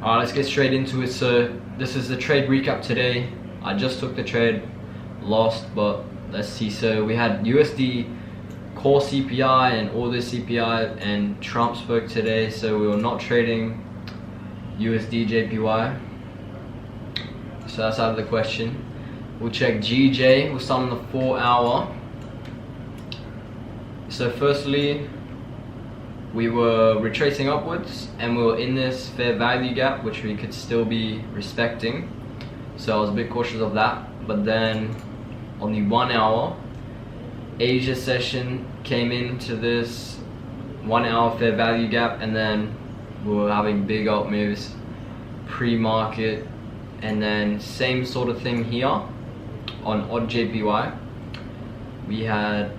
Alright, let's get straight into it. So this is the trade recap today. I just took the trade, lost, but let's see. So we had USD core CPI and order CPI, and Trump spoke today, so we were not trading USD JPY, so that's out of the question. We'll check GJ. We'll start on the 4 hour. So firstly, we were retracing upwards and we were in this fair value gap, which we could still be respecting, so I was a bit cautious of that. But then on the 1 hour, Asia session came into this 1 hour fair value gap, and then we were having big up moves pre-market, and then same sort of thing here on odd JPY. We had,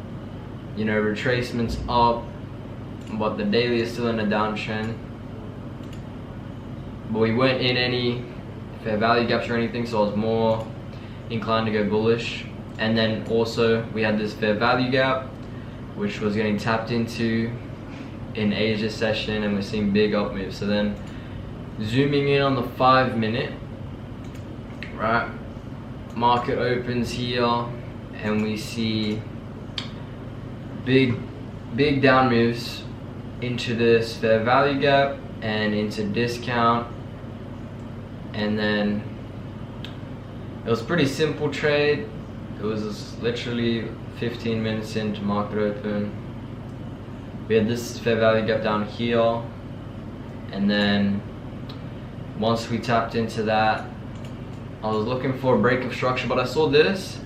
you know, retracements up, but the daily is still in a downtrend, but we weren't in any fair value gaps or anything, so I was more inclined to go bullish. And then also we had this fair value gap which was getting tapped into in Asia session, and we're seeing big up moves. So then zooming in on the 5 minute, right, market opens here and we see big down moves into this fair value gap and into discount. And then it was a pretty simple trade. It was literally 15 minutes into market open. We had this fair value gap down here, and then once we tapped into that, I was looking for a break of structure, but I saw this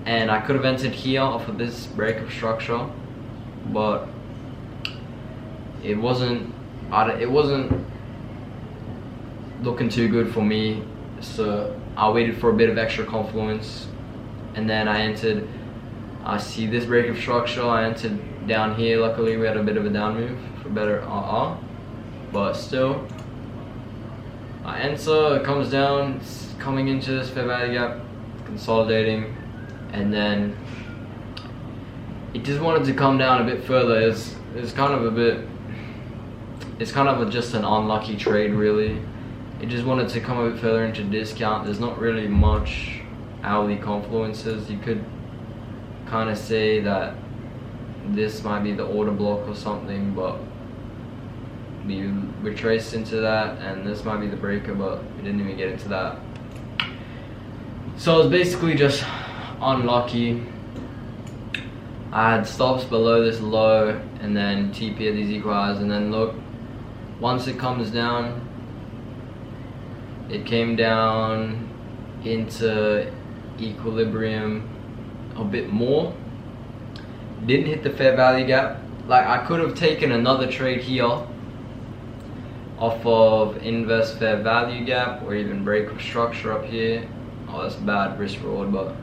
and I could have entered here off of this break of structure, but it wasn't looking too good for me, so I waited for a bit of extra confluence, and then I entered. I see this break of structure, I entered down here. Luckily we had a bit of a down move for better RR, but still I enter, it comes down, it's coming into this fair value gap, consolidating, and then it just wanted to come down a bit further. It's kind of just an unlucky trade, really. It just wanted to come a bit further into discount. There's not really much hourly confluences. You could kind of say that this might be the order block or something, but we retraced into that, and this might be the breaker, but we didn't even get into that. So it was basically just unlucky. I had stops below this low, and then TP at these equal highs, and then look, once it comes down, it came down into equilibrium a bit more. Didn't hit the fair value gap. Like, I could have taken another trade here off of inverse fair value gap, or even break of structure up here. Oh, that's bad risk reward, but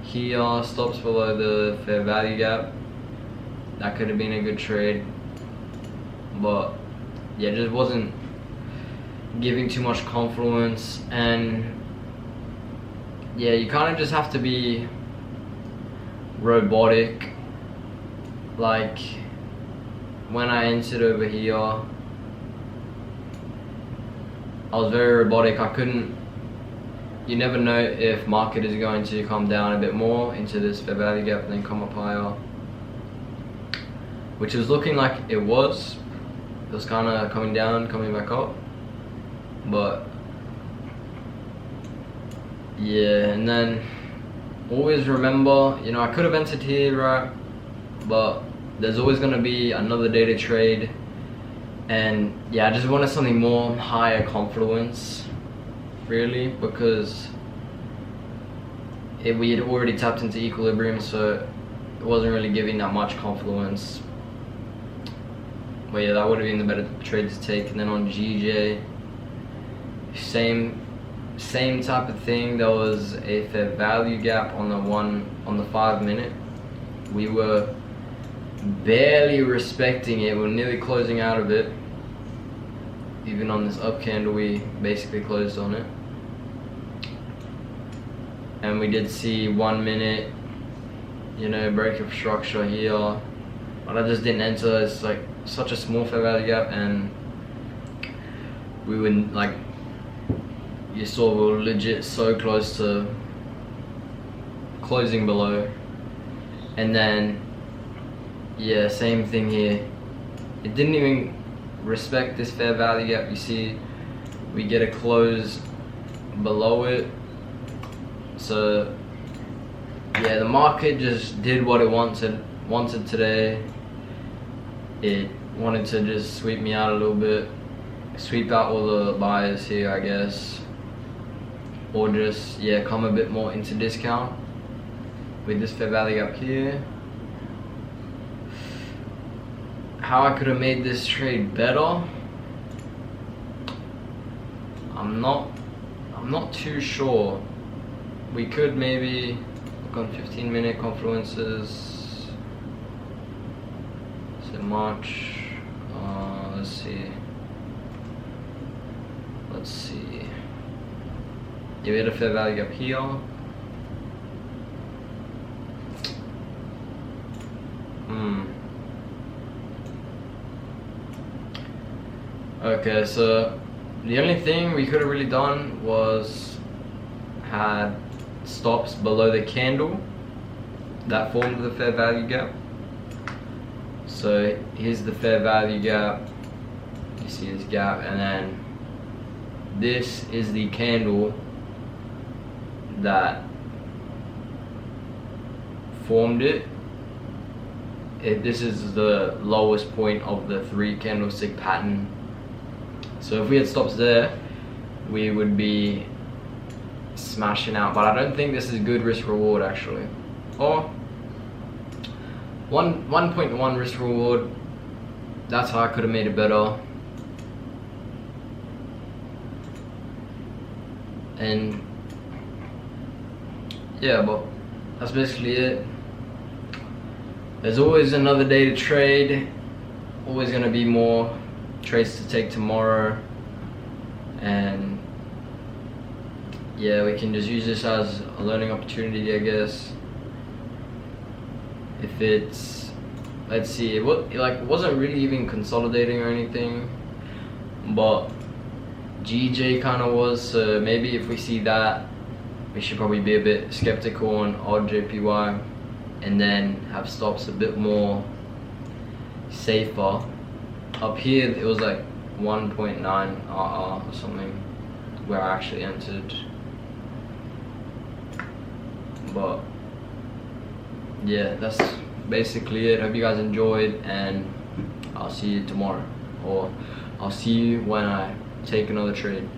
here stops below the fair value gap. That could have been a good trade, but yeah, just wasn't giving too much confluence. And yeah, you kind of just have to be robotic. Like, when I entered over here, I was very robotic. I couldn't, you never know if market is going to come down a bit more into this fair value gap and then come up higher, which was looking like it was. It was kind of coming down, coming back up, but yeah. And then always remember, you know, I could have entered here, right, but there's always going to be another day to trade. And yeah, I just wanted something more higher confluence, really, because we had already tapped into equilibrium, so it wasn't really giving that much confluence. But yeah, that would have been the better trade to take. And then on GJ, same type of thing. There was a fair value gap on the 5 minute. We were barely respecting it. We're nearly closing out of it. Even on this up candle, we basically closed on it. And we did see 1 minute, you know, break of structure here, but I just didn't enter. It's like such a small fair value gap, and we were like, you saw we were legit so close to closing below. And then yeah, same thing here. It didn't even respect this fair value gap. You see, we get a close below it. So yeah, the market just did what it wanted today. It wanted to just sweep me out a little bit, sweep out all the buyers here, I guess, or just yeah, come a bit more into discount with this fair value gap here. How I could have made this trade better, I'm not too sure. We could maybe look on 15-minute confluences. So March, let's see. Yeah, we had a fair value gap here. Okay, so the only thing we could have really done was had stops below the candle that formed the fair value gap. So here's the fair value gap. You see this gap, and then this is the candle that formed it. This is the lowest point of the 3 candlestick pattern. So if we had stops there, we would be smashing out. But I don't think this is good risk reward actually. Or 1.1 risk reward. That's how I could have made it better. And yeah, but that's basically it. There's always another day to trade. Always gonna be more trades to take tomorrow, and yeah, we can just use this as a learning opportunity, I guess. If it's, let's see, it wasn't really even consolidating or anything, but GJ kind of was. So maybe if we see that, we should probably be a bit skeptical on odd JPY, and then have stops a bit more safer. Up here it was like 1.9 RR or something where I actually entered. But yeah, that's basically it. Hope you guys enjoyed, and I'll see you tomorrow, or I'll see you when I take another trade.